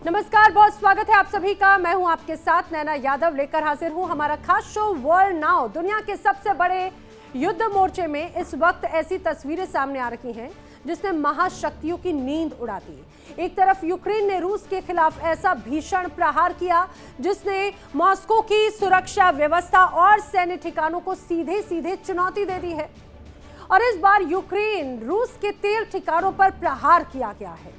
नमस्कार, बहुत स्वागत है आप सभी का। मैं हूं आपके साथ नैना यादव, लेकर हाजिर हूं हमारा खास शो वर्ल्ड नाउ। दुनिया के सबसे बड़े युद्ध मोर्चे में इस वक्त ऐसी तस्वीरें सामने आ रही हैं जिसने महाशक्तियों की नींद उड़ा दी। एक तरफ यूक्रेन ने रूस के खिलाफ ऐसा भीषण प्रहार किया जिसने मॉस्को की सुरक्षा व्यवस्था और सैन्य ठिकानों को सीधे सीधे चुनौती दे दी है। और इस बार यूक्रेन रूस के तेल ठिकानों पर प्रहार किया गया है।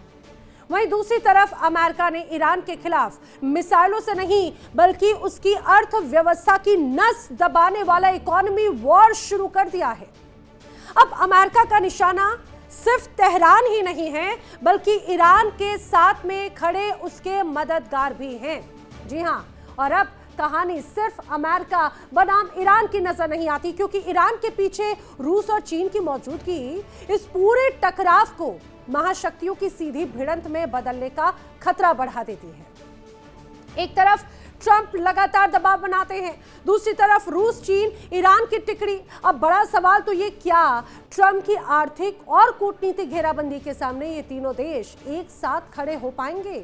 वहीं दूसरी तरफ अमेरिका ने ईरान के खिलाफ मिसाइलों से नहीं बल्कि उसकी अर्थव्यवस्था की नस दबाने वाला इकोनॉमी वॉर शुरू कर दिया है। अब अमेरिका का निशाना सिर्फ तेहरान ही नहीं है बल्कि ईरान के साथ में खड़े उसके मददगार भी हैं। जी हां, और अब कहानी सिर्फ अमेरिका बनाम ईरान की नजर नहीं आती, क्योंकि ईरान के पीछे रूस और चीन की मौजूदगी इस पूरे टकराव को महाशक्तियों की सीधी भिड़ंत में बदलने का खतरा बढ़ा देती है। एक तरफ ट्रंप लगातार दबाव बनाते हैं, दूसरी तरफ रूस, चीन, ईरान की टिकड़ी। अब बड़ा सवाल तो ये, क्या ट्रंप की आर्थिक और कूटनीतिक घेराबंदी के सामने ये तीनों देश एक साथ खड़े हो पाएंगे?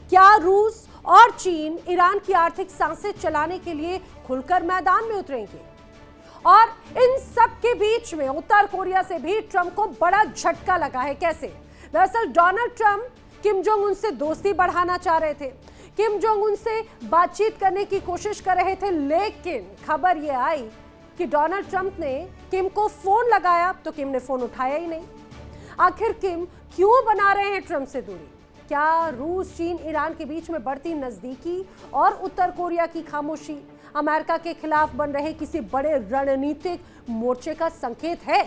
क्या रूस और चीन ईरान की आर्थिक सांसें चलाने के लिए खुलकर मैदान में उतरेंगे? और इन सब के बीच में उत्तर कोरिया से भी ट्रंप को बड़ा झटका लगा है। कैसे? दरअसल Donald Trump Kim Jong Un से दोस्ती बढ़ाना चाह रहे थे, किम जोंग उन से बातचीत करने की कोशिश कर रहे थे, लेकिन खबर यह आई कि डोनाल्ड ट्रंप ने किम को फोन लगाया तो किम ने फोन उठाया ही नहीं। आखिर किम क्यों बना रहे हैं ट्रंप से दूरी? क्या रूस, चीन, ईरान के बीच में बढ़ती नजदीकी और उत्तर कोरिया की खामोशी अमेरिका के खिलाफ बन रहे किसी बड़े रणनीतिक मोर्चे का संकेत है?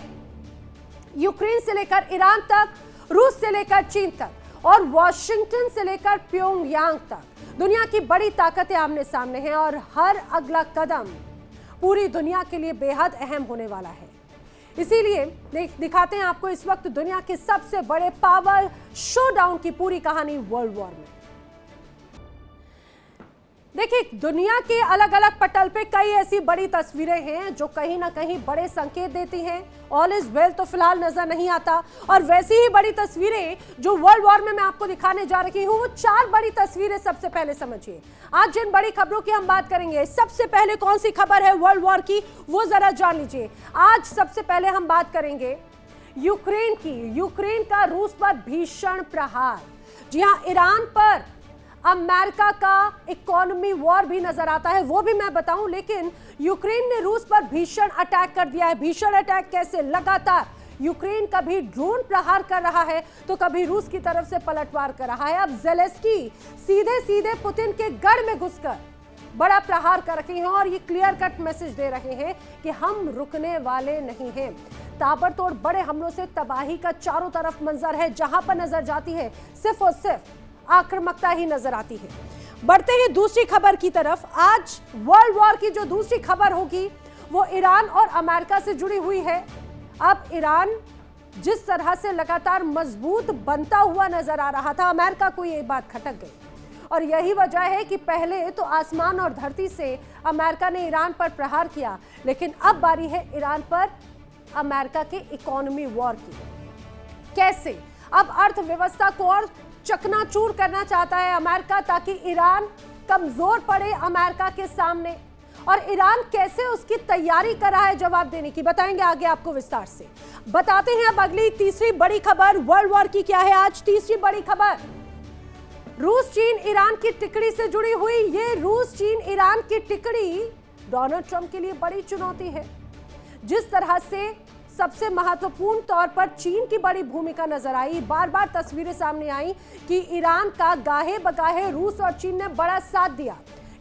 यूक्रेन से लेकर ईरान तक, रूस से लेकर चीन तक और वॉशिंगटन से लेकर प्योंगयांग तक दुनिया की बड़ी ताकतें आमने सामने हैं और हर अगला कदम पूरी दुनिया के लिए बेहद अहम होने वाला है। इसीलिए दिखाते हैं आपको इस वक्त दुनिया के सबसे बड़े पावर शोडाउन की पूरी कहानी वर्ल्ड वॉर में। देखिए, दुनिया के अलग अलग पटल पे कई ऐसी बड़ी तस्वीरें हैं जो कहीं ना कहीं बड़े संकेत देती हैं। ऑल इज वेल तो फिलहाल नजर नहीं आता, और वैसी ही बड़ी तस्वीरें जो वर्ल्ड वॉर में मैं आपको दिखाने जा रही हूं, वो 4 बड़ी तस्वीरें सबसे पहले समझिए। आज जिन बड़ी खबरों की हम बात करेंगे, सबसे पहले कौन सी खबर है वर्ल्ड वॉर की, वो जरा जान लीजिए। आज सबसे पहले हम बात करेंगे यूक्रेन की। यूक्रेन का रूस पर भीषण प्रहार। जी हां, ईरान पर अमेरिका का इकोनॉमी वॉर भी नजर आता है, वो भी मैं बताऊं, लेकिन यूक्रेन ने रूस पर भीषण अटैक कर दिया है। भीषण अटैक कैसे? लगातार यूक्रेन कभी ड्रोन प्रहार कर रहा है तो कभी रूस की तरफ से पलटवार कर रहा है। अब ज़ेलेंस्की सीधे सीधे पुतिन के गढ़ में घुसकर बड़ा प्रहार कर रहे हैं और ये क्लियर कट मैसेज दे रहे हैं कि हम रुकने वाले नहीं हैं। ताबड़तोड़ बड़े हमलों से तबाही का चारों तरफ मंजर है, जहां पर नजर जाती है सिर्फ और सिर्फ आक्रामकता ही नजर आती है। बढ़ते ही दूसरी खबर की तरफ। आज वर्ल्ड वॉर की जो दूसरी खबर होगी वो ईरान और अमेरिका से जुड़ी हुई है। अब ईरान जिस तरह से लगातार मजबूत बनता हुआ नजर आ रहा था, अमेरिका को ये बात खटक गई, और यही वजह है कि पहले तो आसमान और धरती से अमेरिका ने ईरान पर प्रहार किया, लेकिन अब बारी है ईरान पर अमेरिका के इकोनॉमी वॉर की। कैसे? अब अर्थव्यवस्था को और चकनाचूर करना चाहता है अमेरिका, ताकि ईरान कमजोर पड़े अमेरिका के सामने। और ईरान कैसे उसकी तैयारी कर रहा है जवाब देने की, बताएंगे आगे आपको विस्तार से। बताते हैं अब अगली तीसरी बड़ी खबर वर्ल्ड वॉर की क्या है। आज तीसरी बड़ी खबर रूस, चीन, ईरान की टिकड़ी से जुड़ी हुई। ये रूस, चीन, ईरान की टिकड़ी डोनाल्ड ट्रंप के लिए बड़ी चुनौती है। जिस तरह से सबसे महत्वपूर्ण तौर पर चीन की बड़ी भूमिका नजर आई, बार बार तस्वीरें सामने आई कि ईरान का गाहे बगाहे रूस और चीन ने बड़ा साथ दिया,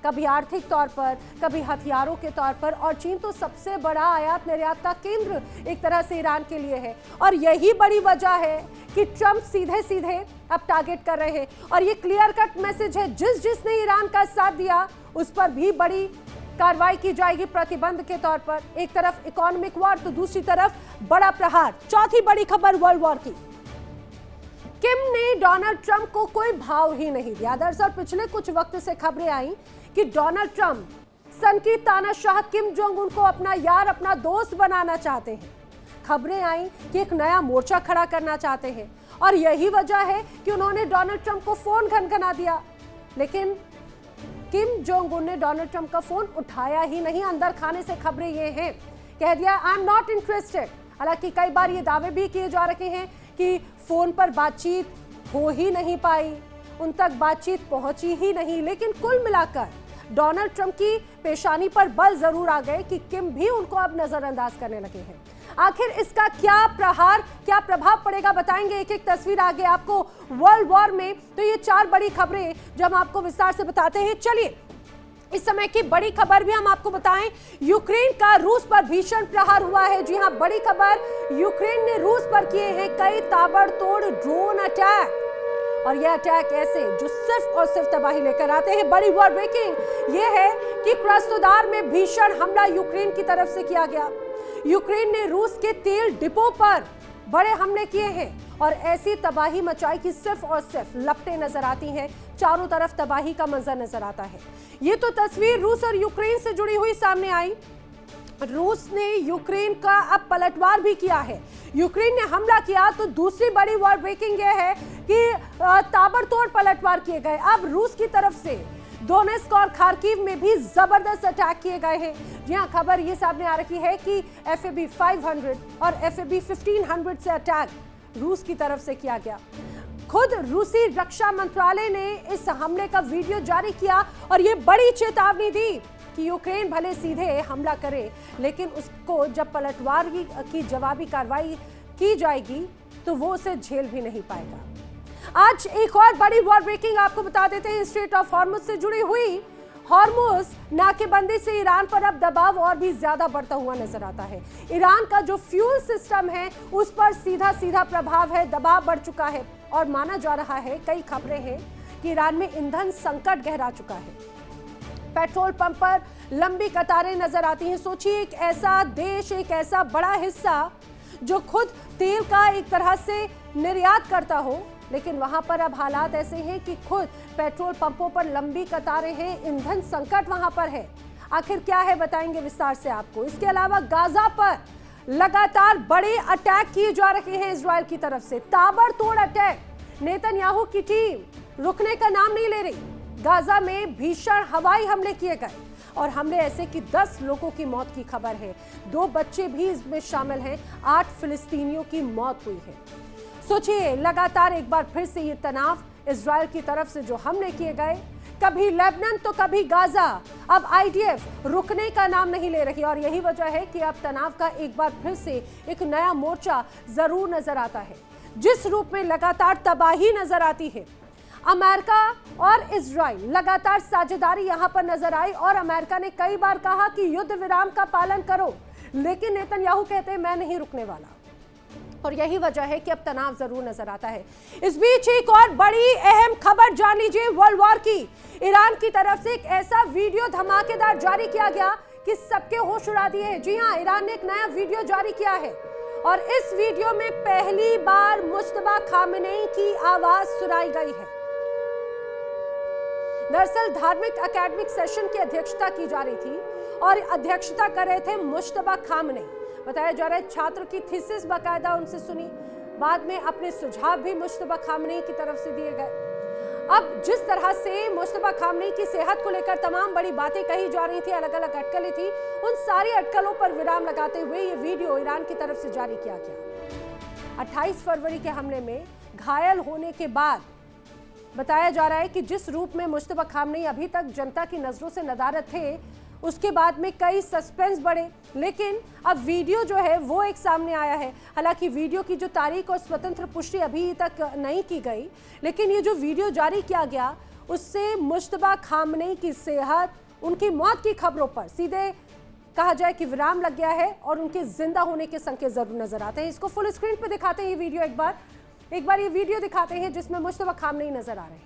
कभी आर्थिक तौर पर, कभी हथियारों के तौर पर। और चीन तो सबसे बड़ा आयात निर्यात का केंद्र एक तरह से ईरान के लिए है, और यही बड़ी वजह है कि ट्रंप सीधे सीधे अब टारगेट कर रहे हैं। और ये क्लियर कट मैसेज है, जिसने ईरान का साथ दिया उस पर भी बड़ी कार्रवाई की जाएगी प्रतिबंध के तौर पर। एक तरफ इकोनॉमिक वॉर तो दूसरी तरफ बड़ा प्रहार। चौथी बड़ी खबर वर्ल्ड वॉर की। किम ने डोनाल्ड ट्रंप को कोई भाव ही नहीं दिया। दरअसल पिछले कुछ वक्त से खबरें आई कि डोनाल्ड ट्रंप सन की तानाशाह किम जोंग उन को अपना यार, अपना दोस्त बनाना चाहते हैं। खबरें आई कि एक नया मोर्चा खड़ा करना चाहते हैं और यही वजह है कि उन्होंने डोनाल्ड ट्रंप को फोन खनखना दिया, लेकिन किम जोंग उन ने डोनाल्ड ट्रंप का फोन उठाया ही नहीं। अंदर खाने से खबरें ये हैं, कह दिया आई एम नॉट इंटरेस्टेड। हालांकि कई बार ये दावे भी किए जा रहे हैं कि फोन पर बातचीत हो ही नहीं पाई, उन तक बातचीत पहुंची ही नहीं। लेकिन कुल मिलाकर डोनाल्ड ट्रंप की पेशानी पर बल जरूर आ गए कि किम भी उनको अब नजरअंदाज करने लगे हैं। आखिर इसका क्या प्रभाव पड़ेगा, बताएंगे एक एक तस्वीर आगे आपको वर्ल्ड वॉर में। तो ये 4 बड़ी खबरें जो हम आपको विस्तार से बताते हैं। चलिए इस समय की बड़ी खबर भी हम आपको बताएं। यूक्रेन का रूस पर भीषण प्रहार हुआ है। जी हां, बड़ी खबर, यूक्रेन ने रूस पर किए हैं कई ताबड़तोड़ ड्रोन अटैक, और यह अटैक ऐसे जो सिर्फ और सिर्फ तबाही लेकर आते हैं। बड़ी वॉर ब्रेकिंग यह है कि क्रास्नोदार में भीषण हमला यूक्रेन की तरफ से किया गया। यूक्रेन ने रूस के तेल डिपो पर बड़े हमले किए हैं और ऐसी तबाही मचाई कि सिर्फ और सिर्फ लपटें नजर आती हैं, चारों तरफ तबाही का मंजर नजर आता है। ये तो तस्वीर रूस और यूक्रेन से जुड़ी हुई सामने आई। रूस ने यूक्रेन का अब पलटवार भी किया है। यूक्रेन ने हमला किया तो दूसरी बड़ी वॉर ब्रेकिंग यह है कि ताबड़तोड़ पलटवार किए गए। अब रूस की तरफ से डोनेस्क और खार्किव में भी जबरदस्त अटैक किए गए हैं। जी हां, खबर ये सामने आ रही है कि FAB 500 और FAB 1500 से अटैक रूस की तरफ से किया गया। खुद रूसी रक्षा मंत्रालय ने इस हमले का वीडियो जारी किया और ये बड़ी चेतावनी दी कि यूक्रेन भले सीधे हमला करे, लेकिन उसको जब पलटवार की जवाबी कार्रवाई की जाएगी तो वो उसे झेल भी नहीं पाएगा। आज एक और बड़ी वॉर ब्रेकिंग आपको बता देते हैं। स्ट्रेट ऑफ हॉर्मुज से जुड़ी हुई हॉर्मुज नाकेबंदी से ईरान पर अब दबाव और भी ज्यादा बढ़ता हुआ नजर आता है। ईरान का जो फ्यूल सिस्टम है उस पर सीधा प्रभाव है, दबाव बढ़ चुका है और माना जा रहा है, कई खबरें हैं कि ईरान में ईंधन संकट गहरा चुका है। पेट्रोल पंप पर लंबी कतारें नजर आती हैं। सोचिए, एक ऐसा देश, एक ऐसा बड़ा हिस्सा जो खुद तेल का एक तरह से निर्यात करता हो, लेकिन वहां पर अब हालात ऐसे हैं कि खुद पेट्रोल पंपों पर लंबी कतारें हैं, ईंधन संकट वहां पर है। आखिर क्या है, बताएंगे विस्तार से आपको। इसके अलावा गाजा पर लगातार बड़े अटैक किए जा रहे हैं इजराइल की तरफ से, ताबड़तोड़ अटैक। नेतन्याहू की टीम रुकने का नाम नहीं ले रही। गाजा में भीषण हवाई हमले किए गए और हमले ऐसे कि 10 लोगों की मौत की खबर है, 2 बच्चे भी इसमें शामिल हैं, 8 फिलिस्तीनियों की मौत हुई है। सोचिए, लगातार एक बार फिर से ये तनाव इजराइल की तरफ से जो हमले किए गए, कभी लेबनान तो कभी गाजा। अब IDF रुकने का नाम नहीं ले रही और यही वजह है कि अब तनाव का एक बार फिर से एक नया मोर्चा जरूर नजर आता है। जिस रूप में लगातार तबाही नजर आती है, अमेरिका और इजराइल लगातार साझेदारी यहां पर नजर आई और अमेरिका ने कई बार कहा कि युद्ध विराम का पालन करो, लेकिन नेतन्याहू कहते हैं मैं नहीं रुकने वाला, और यही वजह है कि अब तनाव जरूर नजर आता है। इस बीच एक और बड़ी अहम खबर जान लीजिए वर्ल्ड वॉर की। ईरान की तरफ से एक ऐसा वीडियो धमाकेदार जारी किया गया कि सबके होश उड़ा दिए हैं। जी हां, ईरान ने एक नया वीडियो जारी किया है और इस वीडियो में पहली बार मुश्तबा खामेनेई की आवाज सुनाई गई है। दरअसल धार्मिक एकेडमिक सेशन की अध्यक्षता की जा रही थी और अध्यक्षता कर रहे थे मुश्तबा खामेनेई। बताया जा रहा है छात्र की थीसिस बाकायदा उनसे सुनी, बाद में अपने सुझाव भी मुश्तबा खामेनेई की तरफ से दिए गए। अब जिस तरह से मुश्तबा खामेनेई की सेहत को लेकर तमाम बड़ी बातें कही जा रही थी, अलग अलग अटकलें थी, उन सारी अटकलों पर विराम लगाते हुए ये वीडियो ईरान की तरफ से जारी किया गया। 28 फरवरी के हमले में घायल होने के बाद बताया जा रहा है कि जिस रूप में मुश्तबा खामेनेई अभी तक जनता की नजरों से नदारद थे, उसके बाद में कई सस्पेंस बढ़े, लेकिन अब वीडियो जो है वो एक सामने आया है। हालांकि वीडियो की जो तारीख और स्वतंत्र पुष्टि अभी तक नहीं की गई, लेकिन ये जो वीडियो जारी किया गया उससे मुश्तबा खामेनेई की सेहत, उनकी मौत की खबरों पर सीधे कहा जाए कि विराम लग गया है और उनके जिंदा होने के संकेत जरूर नजर आते हैं। इसको फुल स्क्रीन पर दिखाते हैं ये वीडियो, एक बार ये वीडियो दिखाते हैं जिसमें मुश्तबा खामेनेई नजर आ रहे हैं।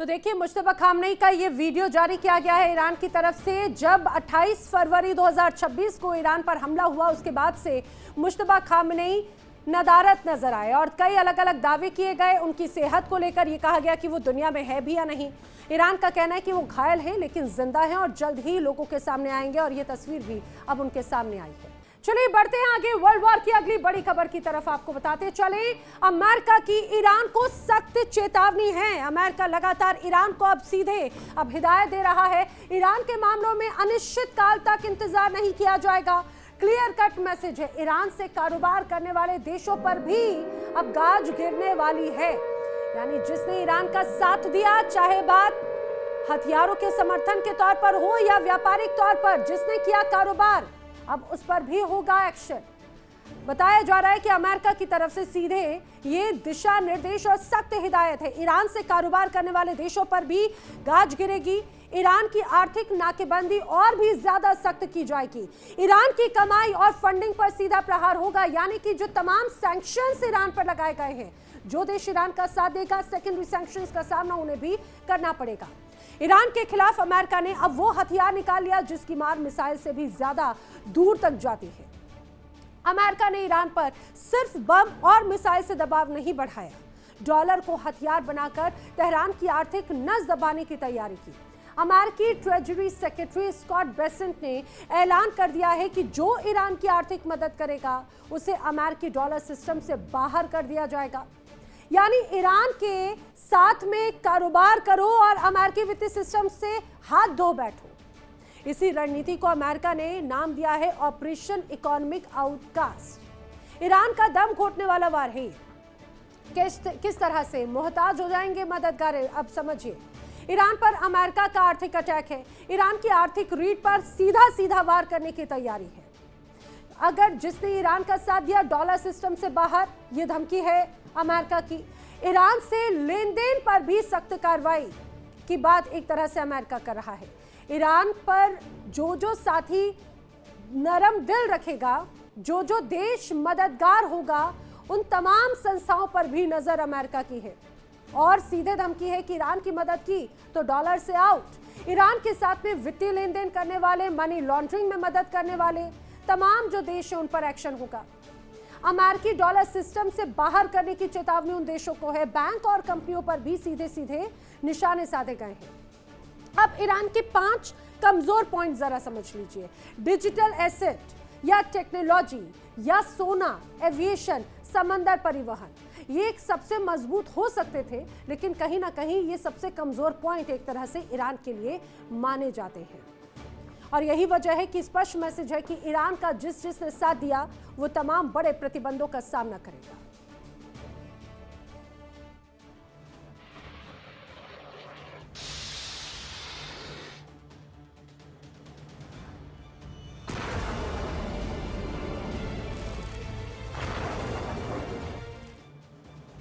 तो देखिए मुश्तबा खामनेई का ये वीडियो जारी किया गया है ईरान की तरफ से। जब 28 फरवरी 2026 को ईरान पर हमला हुआ उसके बाद से मुश्तबा खामनेई नदारत नजर आए और कई अलग अलग दावे किए गए। उनकी सेहत को लेकर ये कहा गया कि वो दुनिया में है भी या नहीं। ईरान का कहना है कि वो घायल है लेकिन जिंदा है और जल्द ही लोगों के सामने आएंगे और ये तस्वीर भी अब उनके सामने आई है। चलिए बढ़ते हैं आगे वर्ल्ड वॉर की अगली बड़ी खबर की तरफ। आपको बताते चले अमेरिका की ईरान को सख्त चेतावनी है। अमेरिका लगातार ईरान को अब हिदायत दे रहा है। ईरान के मामलों में अनिश्चित काल तक इंतजार नहीं किया जाएगा। क्लियर कट मैसेज है, ईरान से कारोबार करने वाले देशों पर भी अब गाज गिरने वाली है। यानी जिसने ईरान का साथ दिया, चाहे बात हथियारों के समर्थन के तौर पर हो या व्यापारिक तौर पर, जिसने किया कारोबार अब उस पर भी होगा एक्शन। बताया जा रहा है कि अमेरिका की तरफ से सीधे ये दिशा निर्देश और सख्त हिदायत है। ईरान से कारोबार करने वाले देशों पर भी गाज गिरेगी। ईरान की आर्थिक नाकेबंदी और भी ज्यादा सख्त की जाएगी। ईरान की कमाई और फंडिंग पर सीधा प्रहार होगा। यानी कि जो तमाम सैंक्शंस ईरान पर लगाए गए हैं, जो देश ईरान का साथ देगा, सेकेंडरी सैंक्शंस का सामना उन्हें भी करना पड़ेगा। ईरान के खिलाफ अमेरिका ने अब वो हथियार निकाल लिया जिसकी मार मिसाइल से भी ज्यादा दूर तक जाती है। अमेरिका ने ईरान पर सिर्फ बम और मिसाइल से दबाव नहीं बढ़ाया, डॉलर को हथियार बनाकर तेहरान की आर्थिक नस दबाने की तैयारी की। अमेरिकी ट्रेजरी सेक्रेटरी स्कॉट बेसेंट ने ऐलान कर दिया है कि जो ईरान की आर्थिक मदद करेगा उसे अमेरिकी डॉलर सिस्टम से बाहर कर दिया जाएगा। यानी ईरान के साथ में कारोबार करो और अमेरिकी वित्तीय सिस्टम से हाथ धो बैठो। इसी रणनीति को अमेरिका ने नाम दिया है ऑपरेशन इकोनॉमिक आउटकास्ट। ईरान का दम घोटने वाला वार है। किस तरह से मोहताज हो जाएंगे मददगार, अब समझिए। ईरान पर अमेरिका का आर्थिक अटैक है। ईरान की आर्थिक रीढ़ पर सीधा सीधा वार करने की तैयारी है। अगर जिसने ईरान का साथ दिया डॉलर सिस्टम से बाहर, ये धमकी है अमेरिका की। ईरान से लेन देन पर भी सख्त कार्रवाई की बात एक तरह से अमेरिका कर रहा है। ईरान पर जो साथी नरम दिल रखेगा, जो देश मददगार होगा, उन तमाम संस्थाओं पर भी नजर अमेरिका की है। और सीधे धमकी है कि ईरान की मदद की तो डॉलर से आउट। ईरान के साथ में वित्तीय लेन देन करने वाले, मनी लॉन्ड्रिंग में मदद करने वाले तमाम जो देश हैं उन पर एक्शन होगा। अमेरिकी डॉलर सिस्टम से बाहर करने की चेतावनी उन देशों को है। बैंक और कंपनियों पर भी सीधे सीधे निशाने साधे गए हैं। अब ईरान के 5 कमजोर पॉइंट जरा समझ लीजिए। डिजिटल एसेट या टेक्नोलॉजी या सोना, एविएशन, समंदर परिवहन, ये एक सबसे मजबूत हो सकते थे, लेकिन कहीं ना कहीं ये सबसे कमजोर पॉइंट एक तरह से ईरान के लिए माने जाते हैं। और यही वजह है कि स्पष्ट मैसेज है कि ईरान का जिसने साथ दिया वो तमाम बड़े प्रतिबंधों का सामना करेगा।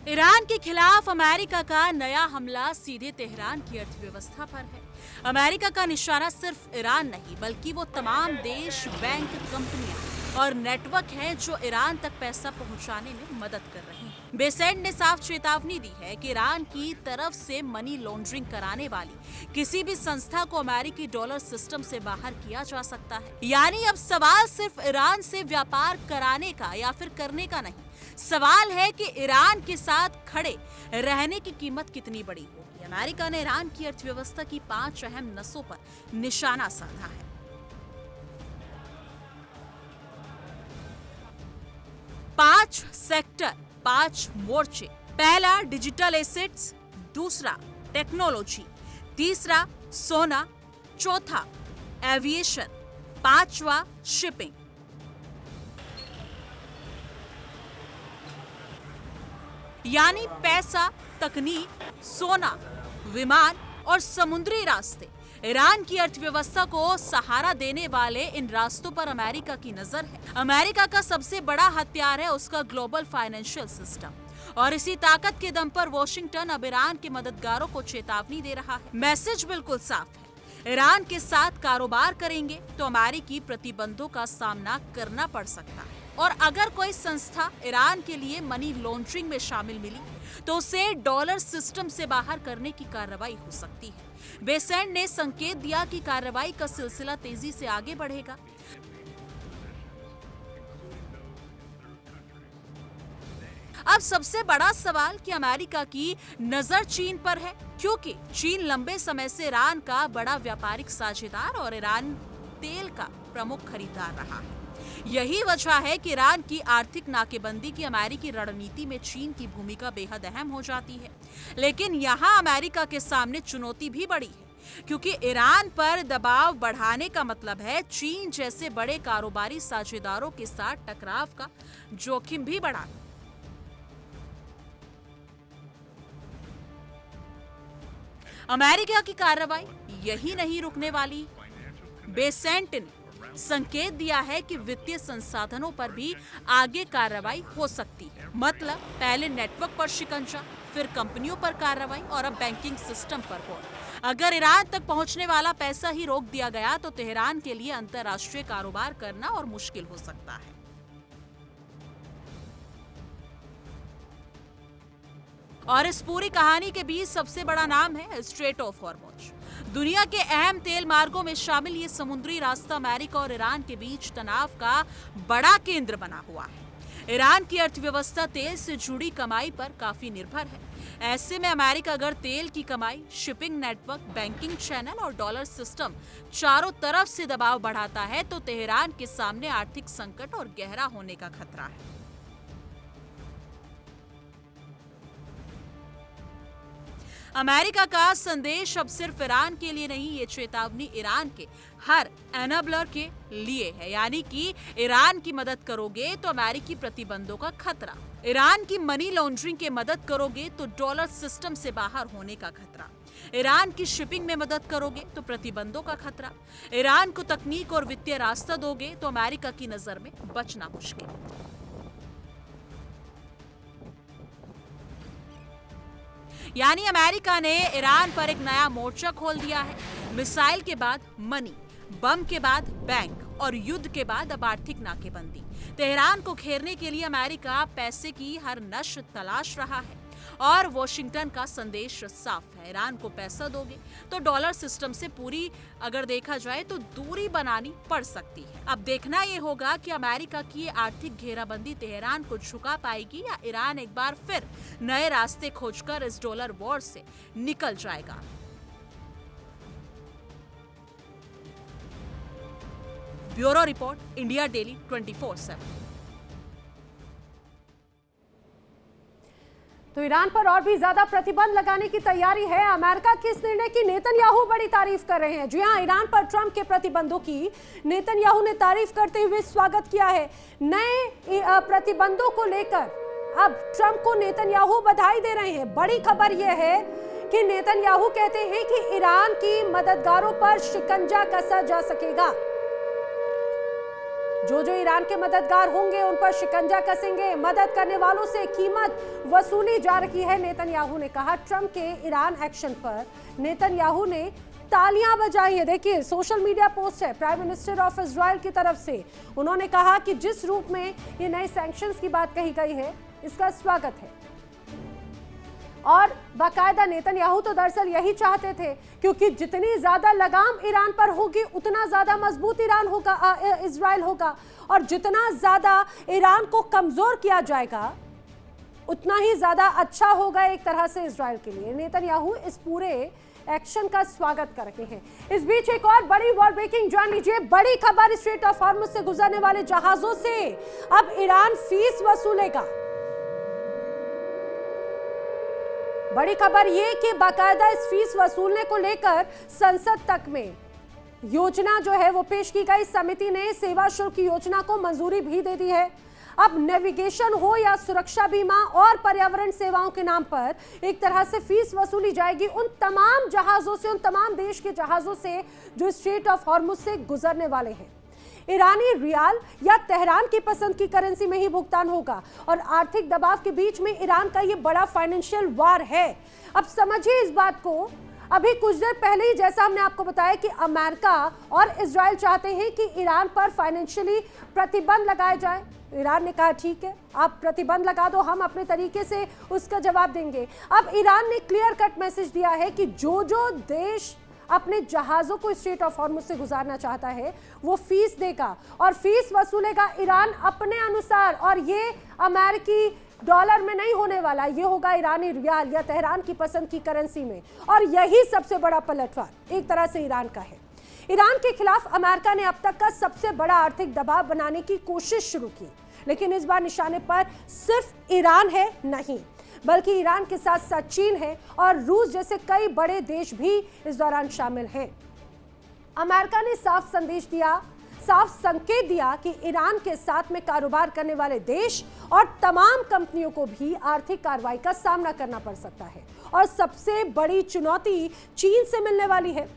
ईरान के खिलाफ अमेरिका का नया हमला सीधे तेहरान की अर्थव्यवस्था पर है। अमेरिका का निशाना सिर्फ ईरान नहीं बल्कि वो तमाम देश, बैंक, कंपनियां और नेटवर्क हैं जो ईरान तक पैसा पहुंचाने में मदद कर रहे हैं। बेसेंट ने साफ चेतावनी दी है कि ईरान की तरफ से मनी लॉन्ड्रिंग कराने वाली किसी भी संस्था को अमेरिकी डॉलर सिस्टम से बाहर किया जा सकता है। यानी अब सवाल सिर्फ ईरान से व्यापार कराने का या फिर करने का नहीं, सवाल है कि ईरान के साथ खड़े रहने की कीमत कितनी बड़ी होगी। अमेरिका ने ईरान की अर्थव्यवस्था की 5 अहम नसों पर निशाना साधा है। 5 सेक्टर, 5 मोर्चे। पहला डिजिटल एसेट्स, दूसरा टेक्नोलॉजी, तीसरा सोना, चौथा एविएशन, पांचवा शिपिंग। यानी पैसा, तकनीक, सोना, विमान और समुद्री रास्ते। ईरान की अर्थव्यवस्था को सहारा देने वाले इन रास्तों पर अमेरिका की नजर है। अमेरिका का सबसे बड़ा हथियार है उसका ग्लोबल फाइनेंशियल सिस्टम, और इसी ताकत के दम पर वॉशिंगटन अब ईरान के मददगारों को चेतावनी दे रहा है। मैसेज बिल्कुल साफ है, ईरान के साथ कारोबार करेंगे तो अमेरिकी प्रतिबंधों का सामना करना पड़ सकता है। और अगर कोई संस्था ईरान के लिए मनी लॉन्ड्रिंग में शामिल मिली तो उसे डॉलर सिस्टम से बाहर करने की कार्रवाई हो सकती है। बेसेंट ने संकेत दिया कि कार्रवाई का सिलसिला तेजी से आगे बढ़ेगा। अब सबसे बड़ा सवाल कि अमेरिका की नजर चीन पर है, क्योंकि चीन लंबे समय से ईरान का बड़ा व्यापारिक साझेदार और ईरान तेल का प्रमुख खरीदार रहा है। यही वजह है कि ईरान की आर्थिक नाकेबंदी की अमेरिकी रणनीति में चीन की भूमिका बेहद अहम हो जाती है। लेकिन यहाँ अमेरिका के सामने चुनौती भी बड़ी है, क्योंकि ईरान पर दबाव बढ़ाने का मतलब है चीन जैसे बड़े कारोबारी साझेदारों के साथ टकराव का जोखिम भी बढ़ाना। अमेरिका की कार्रवाई यही नहीं रुकने वाली। बेसेंट ने संकेत दिया है कि वित्तीय संसाधनों पर भी आगे कार्रवाई हो सकती है। मतलब पहले नेटवर्क पर शिकंजा, फिर कंपनियों पर कार्रवाई और अब बैंकिंग सिस्टम पर हो। अगर ईरान तक पहुंचने वाला पैसा ही रोक दिया गया तो तेहरान के लिए अंतर्राष्ट्रीय कारोबार करना और मुश्किल हो सकता है। और इस पूरी कहानी के बीच सबसे बड़ा नाम है स्ट्रेट ऑफ हॉर्मुज। दुनिया के अहम तेल मार्गों में शामिल ये समुद्री रास्ता अमेरिका और ईरान के बीच तनाव का बड़ा केंद्र बना हुआ है। ईरान की अर्थव्यवस्था तेल से जुड़ी कमाई पर काफी निर्भर है। ऐसे में अमेरिका अगर तेल की कमाई, शिपिंग नेटवर्क, बैंकिंग चैनल और डॉलर सिस्टम चारों तरफ से दबाव बढ़ाता है तो तेहरान के सामने आर्थिक संकट और गहरा होने का खतरा है। अमेरिका का संदेश अब सिर्फ ईरान के लिए नहीं, ये चेतावनी ईरान के हर एनेबलर के लिए है। यानी कि ईरान की मदद करोगे तो अमेरिकी प्रतिबंधों का खतरा, ईरान की मनी लॉन्ड्रिंग के मदद करोगे तो डॉलर सिस्टम से बाहर होने का खतरा, ईरान की शिपिंग में मदद करोगे तो प्रतिबंधों का खतरा, ईरान को तकनीक और वित्तीय रास्ता दोगे तो अमेरिका की नजर में बचना मुश्किल। यानी अमेरिका ने ईरान पर एक नया मोर्चा खोल दिया है। मिसाइल के बाद मनी, बम के बाद बैंक और युद्ध के बाद अब आर्थिक नाकेबंदी। तेहरान को घेरने के लिए अमेरिका पैसे की हर नस तलाश रहा है और वॉशिंगटन का संदेश साफ है, ईरान को पैसा दोगे तो डॉलर सिस्टम से पूरी अगर देखा जाए तो दूरी बनानी पड़ सकती है। अब देखना ये होगा कि अमेरिका की आर्थिक घेराबंदी तेहरान को झुका पाएगी या ईरान एक बार फिर नए रास्ते खोजकर इस डॉलर वॉर से निकल जाएगा। Bureau report, India daily 24/7। तो ईरान पर और भी ज्यादा प्रतिबंध लगाने की तैयारी है। अमेरिका के इस निर्णय की नेतन्याहू बड़ी तारीफ कर रहे हैं। जी हां, ईरान पर ट्रंप के प्रतिबंधों की नेतन्याहू ने तारीफ करते हुए स्वागत किया है। नए प्रतिबंधों को लेकर अब ट्रंप को नेतन्याहू बधाई दे रहे हैं। बड़ी खबर यह है कि नेतन्याहू कहते हैं कि ईरान की मददगारों पर शिकंजा कसा जा सकेगा। जो ईरान के मददगार होंगे उन पर शिकंजा कसेंगे, मदद करने वालों से कीमत वसूली जा रही है, नेतन्याहू ने कहा। ट्रंप के ईरान एक्शन पर नेतन्याहू ने तालियां बजाई है। देखिए, सोशल मीडिया पोस्ट है प्राइम मिनिस्टर ऑफ इजराइल की तरफ से। उन्होंने कहा कि जिस रूप में ये नए सैंक्शंस की बात कही गई है इसका स्वागत है। और बाकायदा नेतन्याहू तो दरअसल यही चाहते थे, क्योंकि जितनी ज्यादा लगाम ईरान पर होगी उतना ज्यादा मजबूत ईरान होगा, इजराइल होगा, और जितना ज्यादा ईरान को कमजोर किया जाएगा उतना ही ज्यादा अच्छा होगा एक तरह से इजराइल के लिए। नेतन्याहू इस पूरे एक्शन का स्वागत कर रहे हैं। इस बीच एक और बड़ी वॉर ब्रेकिंग जान लीजिए। बड़ी खबर, स्ट्रेट ऑफ हॉर्मुज से गुजरने वाले जहाजों से अब ईरान फीस वसूलेगा। बड़ी खबर यह कि बाकायदा इस फीस वसूलने को लेकर संसद तक में योजना जो है वो पेश की गई। समिति ने सेवा शुल्क योजना को मंजूरी भी दे दी है। अब नेविगेशन हो या सुरक्षा बीमा और पर्यावरण सेवाओं के नाम पर एक तरह से फीस वसूली जाएगी उन तमाम जहाजों से, उन तमाम देश के जहाजों से जो स्ट्रेट ऑफ हॉर्मुज से गुजरने वाले हैं। ईरानी रियाल या तेहरान की पसंद की करेंसी में ही भुगतान होगा और आर्थिक दबाव के बीच में ईरान का ये बड़ा फाइनेंशियल वार है। अब समझिए इस बात को। अभी कुछ देर पहले ही जैसा हमने आपको बताया कि अमेरिका और इजराइल चाहते हैं कि ईरान पर फाइनेंशियली प्रतिबंध लगाए जाए। ईरान ने कहा ठीक है, आप प्रतिबंध लगा दो, हम अपने तरीके से उसका जवाब देंगे। अब ईरान ने क्लियर कट मैसेज दिया है कि जो देश अपने जहाजों को स्ट्रेट ऑफ हॉर्मुज से गुजारना चाहता है वो फीस देगा और फीस वसूलेगा ईरान अपने अनुसार। और ये अमेरिकी डॉलर में नहीं होने वाला, ये होगा ईरानी रियाल या तेहरान की पसंद की करेंसी में। और यही सबसे बड़ा पलटवार एक तरह से ईरान का है। ईरान के खिलाफ अमेरिका ने अब तक का सबसे बड़ा आर्थिक दबाव बनाने की कोशिश शुरू की, लेकिन इस बार निशाने पर सिर्फ ईरान है नहीं, बल्कि ईरान के साथ साथ चीन है और रूस जैसे कई बड़े देश भी इस दौरान शामिल हैं। अमेरिका ने साफ संदेश दिया, साफ संकेत दिया कि ईरान के साथ में कारोबार करने वाले देश और तमाम कंपनियों को भी आर्थिक कार्रवाई का सामना करना पड़ सकता है। और सबसे बड़ी चुनौती चीन से मिलने वाली है,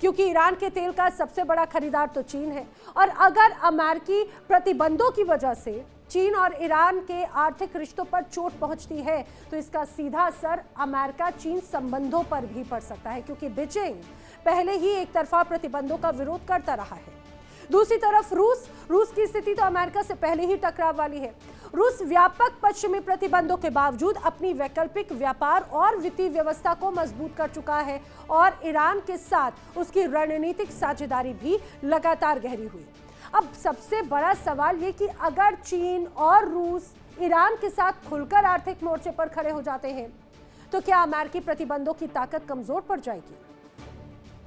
क्योंकि ईरान के तेल का सबसे बड़ा खरीदार तो चीन है। और अगर अमेरिकी प्रतिबंधों की वजह से चीन और ईरान के आर्थिक रिश्तों पर चोट पहुंचती है तो इसका सीधा असर अमेरिका चीन संबंधों पर भी पड़ सकता है, क्योंकि बीजिंग पहले ही एक तरफा प्रतिबंधों का विरोध करता रहा है। दूसरी तरफ रूस की स्थिति तो अमेरिका से पहले ही टकराव वाली है। रूस व्यापक पश्चिमी प्रतिबंधों के बावजूद अपनी वैकल्पिक व्यापार और वित्तीय व्यवस्था को मजबूत कर चुका है और ईरान के साथ उसकी रणनीतिक साझेदारी भी लगातार गहरी हुई। अब सबसे बड़ा सवाल ये कि अगर चीन और रूस ईरान के साथ खुलकर आर्थिक मोर्चे पर खड़े हो जाते हैं तो क्या अमेरिकी प्रतिबंधों की ताकत कमजोर पड़ जाएगी?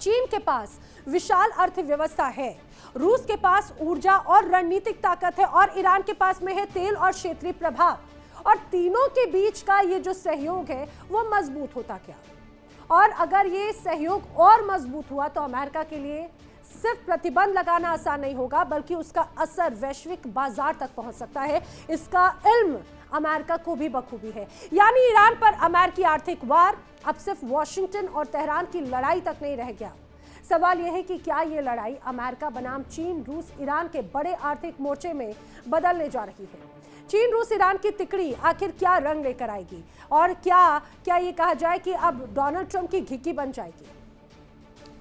चीन के पास विशाल अर्थव्यवस्था है, रूस के पास ऊर्जा और रणनीतिक ताकत है और ईरान के पास में है तेल और क्षेत्रीय प्रभाव। और तीनों के बीच का ये जो सहयोग है वो मजबूत होता क्या? और अगर ये सहयोग और मजबूत हुआ तो अमेरिका के लिए सिर्फ प्रतिबंध लगाना आसान नहीं होगा, बल्कि उसका असर वैश्विक बाजार तक पहुंच सकता है। इसका इल्म अमेरिका को भी बखूबी है। यानी ईरान पर अमेरिकी आर्थिक वार अब सिर्फ वॉशिंगटन और तेहरान की लड़ाई तक नहीं रह गया। सवाल यह है कि क्या ये लड़ाई अमेरिका बनाम चीन, रूस, ईरान के बड़े आर्थिक मोर्चे में बदलने जा रही है? चीन, रूस, ईरान की तिकड़ी आखिर क्या रंग लेकर आएगी और क्या ये कहा जाए कि अब डोनाल्ड ट्रंप की घिकी बन जाएगी?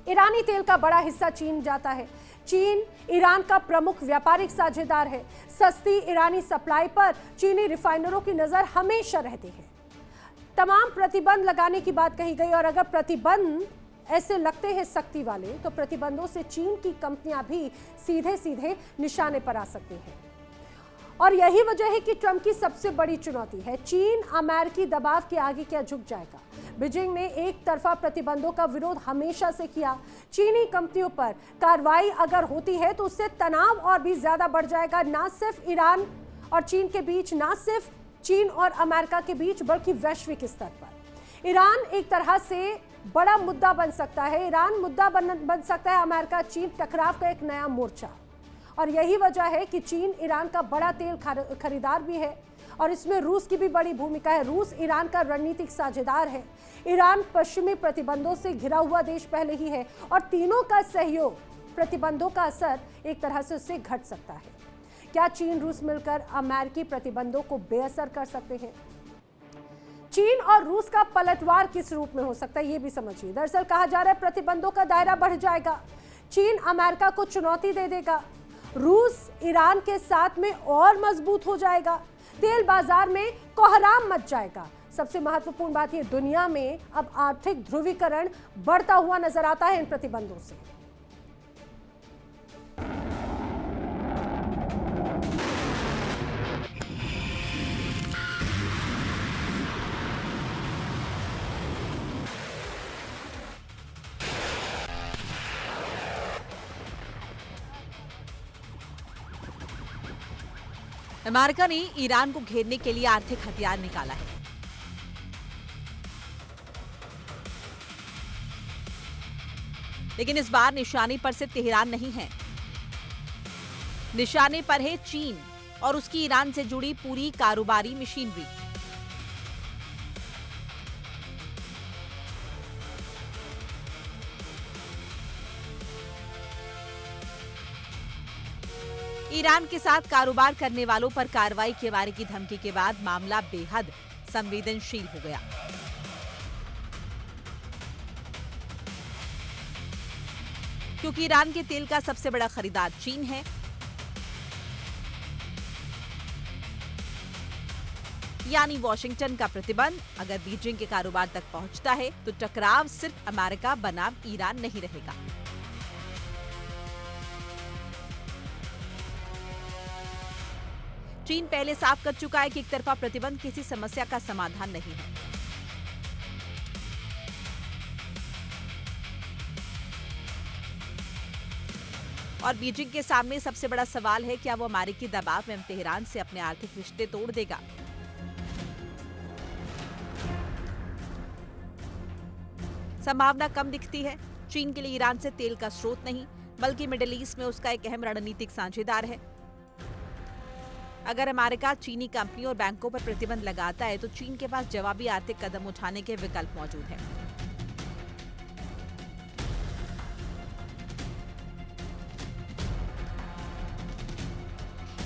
ईरानी तेल का बड़ा हिस्सा चीन जाता है। चीन ईरान का प्रमुख व्यापारिक साझेदार है। सस्ती ईरानी सप्लाई पर चीनी रिफाइनरों की नजर हमेशा रहती है। तमाम प्रतिबंध लगाने की बात कही गई और अगर प्रतिबंध ऐसे लगते हैं सख्ती वाले तो प्रतिबंधों से चीन की कंपनियां भी सीधे सीधे निशाने पर आ सकती हैं। और यही वजह है कि ट्रंप की सबसे बड़ी चुनौती है चीन अमेरिकी दबाव के आगे क्या झुक जाएगा। बीजिंग ने एक तरफा प्रतिबंधों का विरोध हमेशा से किया। चीनी कंपनियों पर कार्रवाई अगर होती है तो उससे तनाव और भी ज्यादा बढ़ जाएगा, ना सिर्फ ईरान और चीन के बीच, ना सिर्फ चीन और अमेरिका के बीच, बल्कि वैश्विक स्तर पर। ईरान एक तरह से बड़ा मुद्दा बन सकता है। ईरान मुद्दा बन सकता है अमेरिका चीन टकराव का एक नया मोर्चा। और यही वजह है कि चीन ईरान का बड़ा तेल खरीदार भी है और इसमें रूस की भी बड़ी भूमिका है। रूस ईरान का रणनीतिक साझेदार है। ईरान पश्चिमी प्रतिबंधों से घिरा हुआ देश पहले ही है और तीनों का सहयोग, प्रतिबंधों का असर एक तरह से उससे घट सकता है। क्या चीन, रूस मिलकर अमेरिकी प्रतिबंधों को बेअसर कर सकते हैं? चीन और रूस का पलटवार किस रूप में हो सकता है ये भी समझिए। दरअसल कहा जा रहा है प्रतिबंधों का दायरा बढ़ जाएगा। चीन अमेरिका को चुनौती दे देगा, रूस ईरान के साथ में और मजबूत हो जाएगा, तेल बाजार में कोहराम मच जाएगा। सबसे महत्वपूर्ण बात ये, दुनिया में अब आर्थिक ध्रुवीकरण बढ़ता हुआ नजर आता है इन प्रतिबंधों से। अमेरिका ने ईरान को घेरने के लिए आर्थिक हथियार निकाला है। लेकिन इस बार निशाने पर सिर्फ तेहरान नहीं है, निशाने पर है चीन और उसकी ईरान से जुड़ी पूरी कारोबारी मशीनरी। ईरान के साथ कारोबार करने वालों पर कार्रवाई के बारे की धमकी के बाद मामला बेहद संवेदनशील हो गया। क्योंकि ईरान के तेल का सबसे बड़ा खरीदार चीन है। यानी वॉशिंगटन का प्रतिबंध अगर बीजिंग के कारोबार तक पहुंचता है तो टकराव सिर्फ अमेरिका बनाम ईरान नहीं रहेगा। चीन पहले साफ कर चुका है कि एक तरफा प्रतिबंध किसी समस्या का समाधान नहीं है। और बीजिंग के सामने सबसे बड़ा सवाल है क्या वो अमेरिकी दबाव एवं तेहरान से अपने आर्थिक रिश्ते तोड़ देगा। संभावना कम दिखती है। चीन के लिए ईरान से तेल का स्रोत नहीं बल्कि मिडिल ईस्ट में उसका एक अहम रणनीतिक साझेदार है। अगर अमेरिका चीनी कंपनियों और बैंकों पर प्रतिबंध लगाता है तो चीन के पास जवाबी आर्थिक कदम उठाने के विकल्प मौजूद हैं।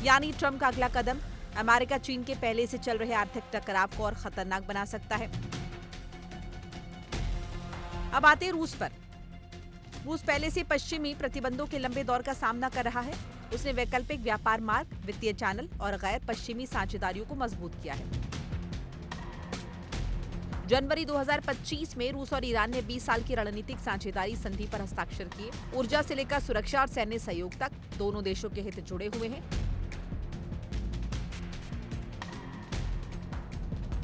यानी ट्रंप का अगला कदम अमेरिका चीन के पहले से चल रहे आर्थिक टकराव को और खतरनाक बना सकता है। अब आते हैं रूस पर। रूस पहले से पश्चिमी प्रतिबंधों के लंबे दौर का सामना कर रहा है। उसने वैकल्पिक व्यापार मार्ग, वित्तीय चैनल और गैर पश्चिमी साझेदारियों को मजबूत किया है। जनवरी 2025 में रूस और ईरान ने 20 साल की रणनीतिक साझेदारी संधि पर हस्ताक्षर किए। ऊर्जा से लेकर सुरक्षा और सैन्य सहयोग तक दोनों देशों के हित जुड़े हुए हैं।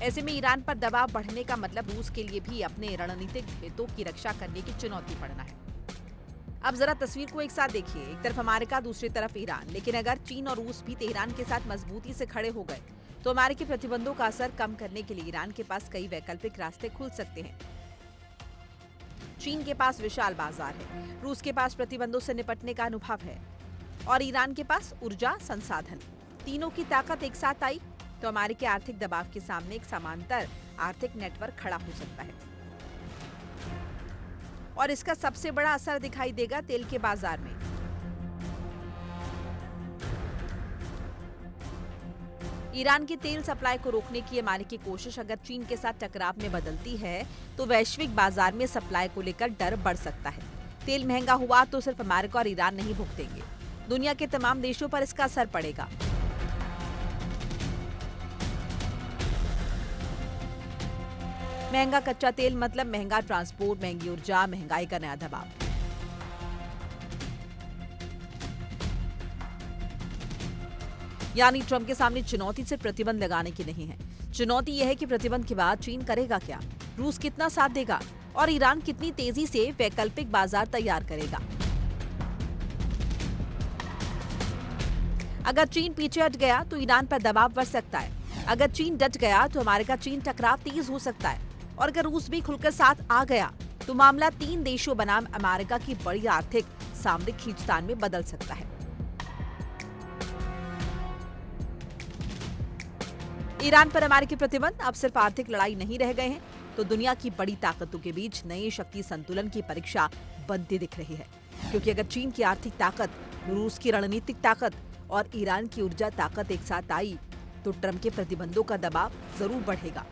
ऐसे में ईरान पर दबाव बढ़ने का मतलब रूस के लिए भी अपने रणनीतिक हितों की रक्षा करने की चुनौती पड़ना है। अब जरा तस्वीर को एक साथ देखिए। एक तरफ अमेरिका, दूसरी तरफ ईरान। लेकिन अगर चीन और रूस भी तेहरान के साथ मजबूती से खड़े हो गए तो अमेरिकी प्रतिबंधों का असर कम करने के लिए ईरान के पास कई वैकल्पिक रास्ते खुल सकते हैं। चीन के पास विशाल बाजार है, रूस के पास प्रतिबंधों से निपटने का अनुभव है और ईरान के पास ऊर्जा संसाधन। तीनों की ताकत एक साथ आई तो अमेरिकी आर्थिक दबाव के सामने एक समांतर आर्थिक नेटवर्क खड़ा हो सकता है और इसका सबसे बड़ा असर दिखाई देगा तेल के बाजार में। ईरान की तेल सप्लाई को रोकने की अमेरिकी कोशिश अगर चीन के साथ टकराव में बदलती है तो वैश्विक बाजार में सप्लाई को लेकर डर बढ़ सकता है। तेल महंगा हुआ तो सिर्फ अमेरिका और ईरान नहीं भुगतेंगे, दुनिया के तमाम देशों पर इसका असर पड़ेगा। महंगा कच्चा तेल मतलब महंगा ट्रांसपोर्ट, महंगी ऊर्जा, महंगाई का नया दबाव। यानी ट्रंप के सामने चुनौती सिर्फ प्रतिबंध लगाने की नहीं है, चुनौती यह है कि प्रतिबंध के बाद चीन करेगा क्या, रूस कितना साथ देगा और ईरान कितनी तेजी से वैकल्पिक बाजार तैयार करेगा। अगर चीन पीछे हट गया तो ईरान पर दबाव बढ़ सकता है। अगर चीन डट गया तो अमेरिका चीन टकराव तेज हो सकता है और अगर रूस भी खुलकर साथ आ गया तो मामला 3 देशों बनाम अमेरिका की बड़ी आर्थिक सामरिक खींचतान में बदल सकता है। ईरान पर अमेरिकी प्रतिबंध अब सिर्फ आर्थिक लड़ाई नहीं रह गए हैं तो दुनिया की बड़ी ताकतों के बीच नए शक्ति संतुलन की परीक्षा बनती दिख रही है। क्योंकि अगर चीन की आर्थिक ताकत, रूस की रणनीतिक ताकत और ईरान की ऊर्जा ताकत एक साथ आई तो ट्रंप के प्रतिबंधों का दबाव जरूर बढ़ेगा।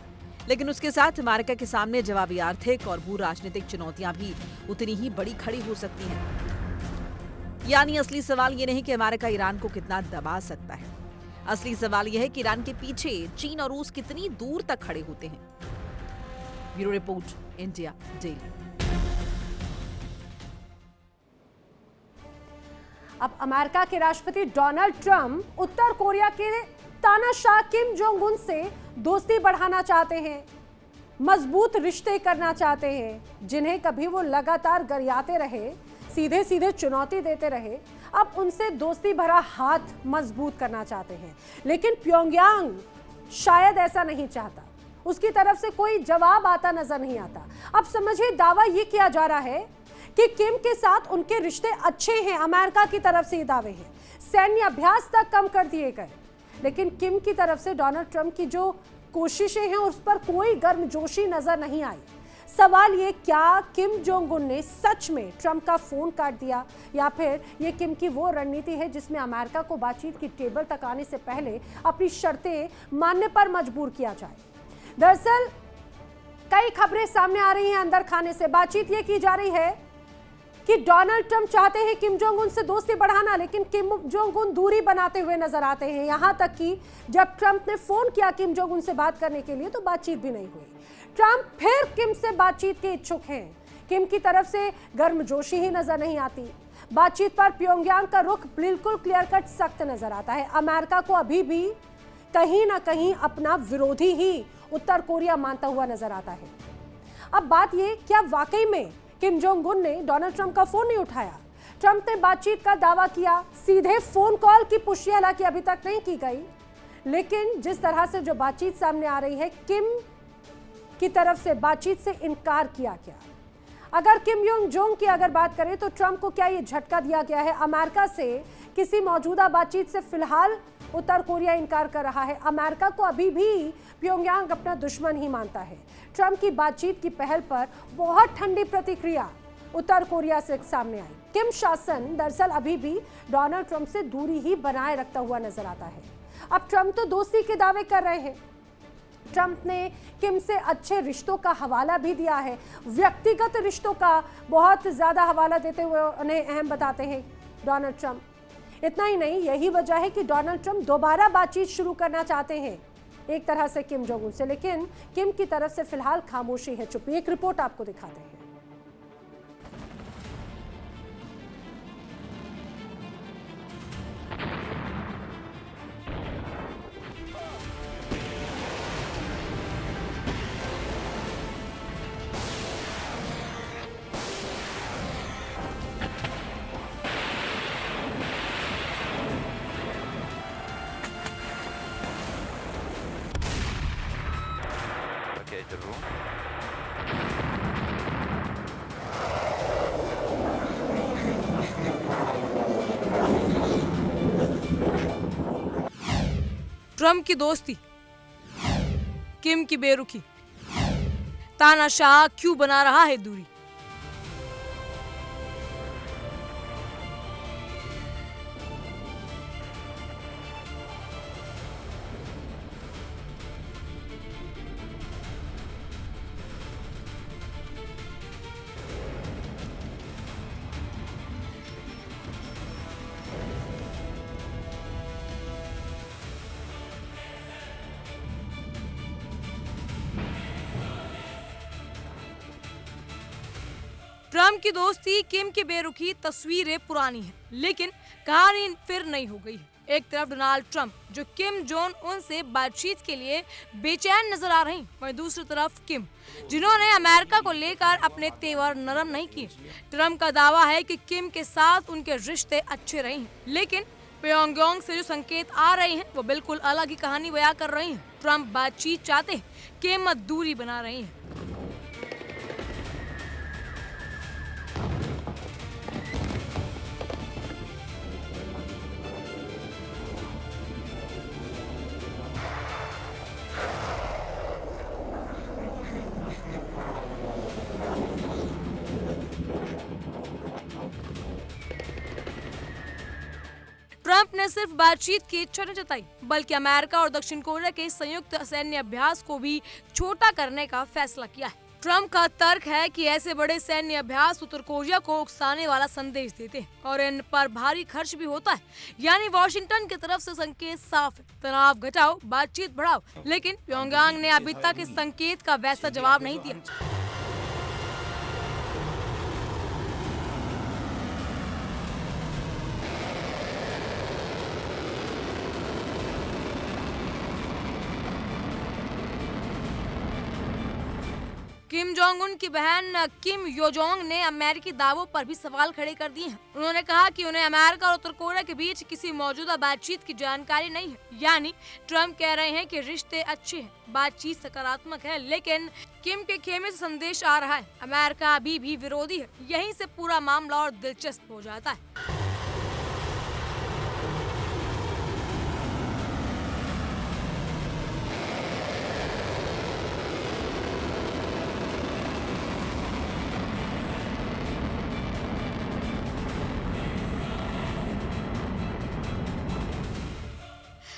लेकिन उसके साथ अमेरिका के सामने जवाबी आर्थिक और भू राजनीतिक चुनौतियां भी उतनी ही बड़ी खड़ी हो सकती हैं। यानी असली सवाल ये नहीं कि अमेरिका ईरान को कितना दबा सकता है, असली सवाल यह है कि ईरान के पीछे चीन और रूस कितनी दूर तक खड़े होते हैं। Bureau report, India daily. अब अमेरिका के राष्ट्रपति डोनाल्ड ट्रंप उत्तर कोरिया के तानाशाह किम जोंग उन से दोस्ती बढ़ाना चाहते हैं, मजबूत रिश्ते करना चाहते हैं, जिन्हें कभी वो लगातार गरियाते रहे, सीधे सीधे चुनौती देते रहे, अब उनसे दोस्ती भरा हाथ मजबूत करना चाहते हैं। लेकिन प्योंगयांग शायद ऐसा नहीं चाहता, उसकी तरफ से कोई जवाब आता नजर नहीं आता। अब समझिए, दावा ये किया जा रहा है कि किम के साथ उनके रिश्ते अच्छे हैं। अमेरिका की तरफ से ये दावे हैं। सैन्य अभ्यास तक कम कर दिए गए, लेकिन किम की तरफ से डोनाल्ड ट्रंप की जो कोशिशें हैं उस पर कोई गर्मजोशी नजर नहीं आई। सवाल ये, क्या किम जोंग उन ने सच में ट्रंप का फोन काट दिया, या फिर ये किम की वो रणनीति है जिसमें अमेरिका को बातचीत की टेबल तक आने से पहले अपनी शर्तें मानने पर मजबूर किया जाए। दरअसल कई खबरें सामने आ रही हैं। अंदर खाने से बातचीत ये की जा रही है कि डोनाल्ड ट्रंप चाहते हैं किम जोंग उन से दोस्ती बढ़ाना, लेकिन किम जोंग उन दूरी बनाते हुए नजर आते हैं। यहां तक कि जब ट्रंप ने फोन किया किम जोंग उन से बात करने के लिए तो बातचीत भी नहीं हुई। ट्रंप फिर किम से बातचीत के इच्छुक हैं। किम की तरफ से गर्मजोशी ही नजर नहीं आती। बातचीत पर प्योंगयांग का रुख बिल्कुल क्लियर कट सख्त नजर आता है। अमेरिका को अभी भी कहीं ना कहीं अपना विरोधी ही उत्तर कोरिया मानता हुआ नजर आता है। अब बात ये, क्या वाकई में किम जोंग उन ने डोनाल्ड ट्रंप का फोन नहीं उठाया? ट्रंप ने बातचीत का दावा किया, सीधे फोन कॉल की पुष्टि हालांकि अभी तक नहीं की गई, लेकिन जिस तरह से जो बातचीत सामने आ रही है, किम की तरफ से बातचीत से इनकार किया गया। अगर किम योंग जोंग की अगर बात करें तो ट्रंप को क्या ये झटका दिया गया है? अमेरिका से किसी मौजूदा बातचीत से फिलहाल उत्तर कोरिया इनकार कर रहा है। अमेरिका को अभी भी प्योंगयांग अपना दुश्मन ही मानता है। ट्रंप की बातचीत की पहल पर बहुत ठंडी प्रतिक्रिया उत्तर कोरिया से सामने आई। किम शासन दरअसल अभी भी डोनाल्ड ट्रंप से दूरी ही बनाए रखता हुआ नजर आता है। अब ट्रंप तो दोस्ती के दावे कर रहे हैं। ट्रंप ने किम से अच्छे रिश्तों का हवाला भी दिया है, व्यक्तिगत रिश्तों का बहुत ज्यादा हवाला देते हुए उन्हें अहम बताते हैं डोनाल्ड ट्रंप। इतना ही नहीं, यही वजह है कि डोनाल्ड ट्रंप दोबारा बातचीत शुरू करना चाहते हैं एक तरह से किम जोंग उन से, लेकिन किम की तरफ से फिलहाल खामोशी है, चुप्पी। एक रिपोर्ट आपको दिखाते हैं। the room. ट्रंप की दोस्ती, किम की बेरुखी, तानाशाह क्यों बना रहा है दूरी? ट्रंप की दोस्ती, किम की बेरुखी तस्वीरें पुरानी हैं, लेकिन कहानी फिर नई हो गई है। एक तरफ डोनाल्ड ट्रंप जो किम जोंग उन से बातचीत के लिए बेचैन नजर आ रही, वहीं दूसरी तरफ किम जिन्होंने अमेरिका को लेकर अपने तेवर नरम नहीं किए। ट्रंप का दावा है कि किम के साथ उनके रिश्ते अच्छे रहे हैं, लेकिन प्योंगयांग से जो संकेत आ रहे हैं वो बिल्कुल अलग ही कहानी बयां कर रही हैं। ट्रंप बातचीत चाहते हैं, किम दूरी बना रही है। ट्रंप ने सिर्फ बातचीत की इच्छा नहीं जताई, बल्कि अमेरिका और दक्षिण कोरिया के संयुक्त सैन्य अभ्यास को भी छोटा करने का फैसला किया है। ट्रंप का तर्क है कि ऐसे बड़े सैन्य अभ्यास उत्तर कोरिया को उकसाने वाला संदेश देते हैं और इन पर भारी खर्च भी होता है। यानी वॉशिंगटन की तरफ से संकेत साफ है, तनाव घटाओ, बातचीत बढ़ाओ। लेकिन प्योंगयांग ने अभी तक इस संकेत का वैसा जवाब नहीं दिया। किम जोंग उन की बहन किम यो जोंग ने अमेरिकी दावों पर भी सवाल खड़े कर दिए हैं। उन्होंने कहा कि उन्हें अमेरिका और उत्तर कोरिया के बीच किसी मौजूदा बातचीत की जानकारी नहीं है। यानी ट्रम्प कह रहे हैं कि रिश्ते अच्छे हैं, बातचीत सकारात्मक है, लेकिन किम के खेमे से संदेश आ रहा है अमेरिका अभी भी विरोधी है। यहीं से पूरा मामला और दिलचस्प हो जाता है।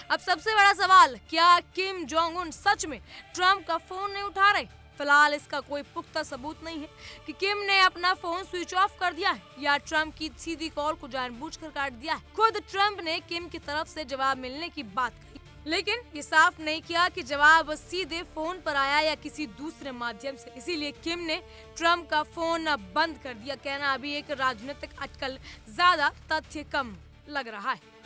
अब सबसे बड़ा सवाल, क्या किम जोंग उन सच में ट्रम्प का फोन नहीं उठा रहे? फिलहाल इसका कोई पुख्ता सबूत नहीं है कि किम ने अपना फोन स्विच ऑफ कर दिया है या ट्रम्प की सीधी कॉल को जानबूझकर काट दिया है। खुद ट्रम्प ने किम की तरफ से जवाब मिलने की बात कही, लेकिन ये साफ नहीं किया कि जवाब सीधे फोन पर आया या किसी दूसरे माध्यम से। इसीलिए किम ने ट्रम्प का फोन बंद कर दिया। कहना अभी एक राजनीतिक अटकल, ज्यादा तथ्य कम लग रहा है।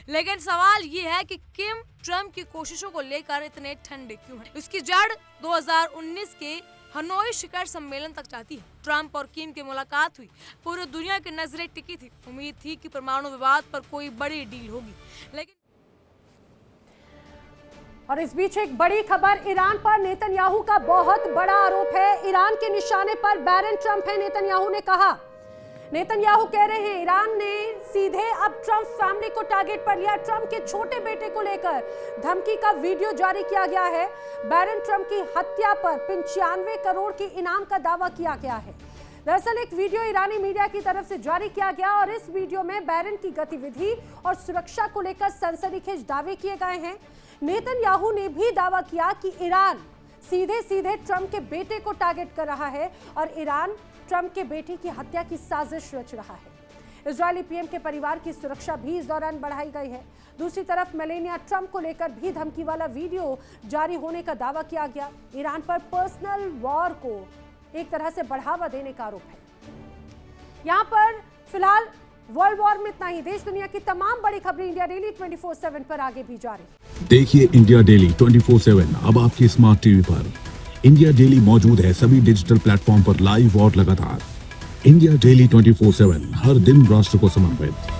लेकिन सवाल ये है कि किम ट्रम्प की कोशिशों को लेकर इतने ठंडे क्यों हैं? इसकी जड़ 2019 के हनोई शिखर सम्मेलन तक जाती है। ट्रम्प और किम की मुलाकात हुई, पूरी दुनिया की नजरें टिकी थी। उम्मीद थी कि परमाणु विवाद पर कोई बड़ी डील होगी, लेकिन और इस बीच एक बड़ी खबर, ईरान पर नेतन्याहू का बहुत बड़ा आरोप है। ईरान के निशाने पर बैरन ट्रम्प है, नेतन्याहू ने कहा। नेतन्याहू कह रहे हैं ईरान ने सीधे अब ट्रम्प फैमिली को टारगेट पर लिया। ट्रम्प के छोटे बेटे को लेकर धमकी का वीडियो जारी किया गया है। बैरन ट्रम्प की हत्या पर 95 करोड़ के इनाम का दावा किया गया है। दरअसल एक वीडियो ईरानी मीडिया की तरफ से जारी किया गया और इस वीडियो में बैरन की गतिविधि और सुरक्षा को लेकर सनसनीखेज दावे किए गए हैं। नेतन्याहू ने भी दावा किया कि ईरान सीधे सीधे ट्रम्प के बेटे को टारगेट कर रहा है और ईरान ट्रम्प के बेटे की हत्या की साजिश रच रहा है। इजरायली पीएम के परिवार की सुरक्षा भी इस दौरान बढ़ाई गई है। दूसरी तरफ मेलेनिया ट्रम्प को लेकर भी धमकी वाला वीडियो जारी होने का दावा किया गया। ईरान पर पर्सनल वॉर को एक तरह से बढ़ावा देने का आरोप है। यहाँ पर फिलहाल वर्ल्ड वॉर में इतना ही। देश दुनिया की तमाम बड़ी खबरें इंडिया डेली 24/7 पर आगे भी जारी। देखिए इंडिया डेली 24/7 अब आपकी स्मार्ट टीवी पर। इंडिया डेली मौजूद है सभी डिजिटल प्लेटफॉर्म पर लाइव और लगातार। इंडिया डेली 24/7 हर दिन राष्ट्र को समर्पित।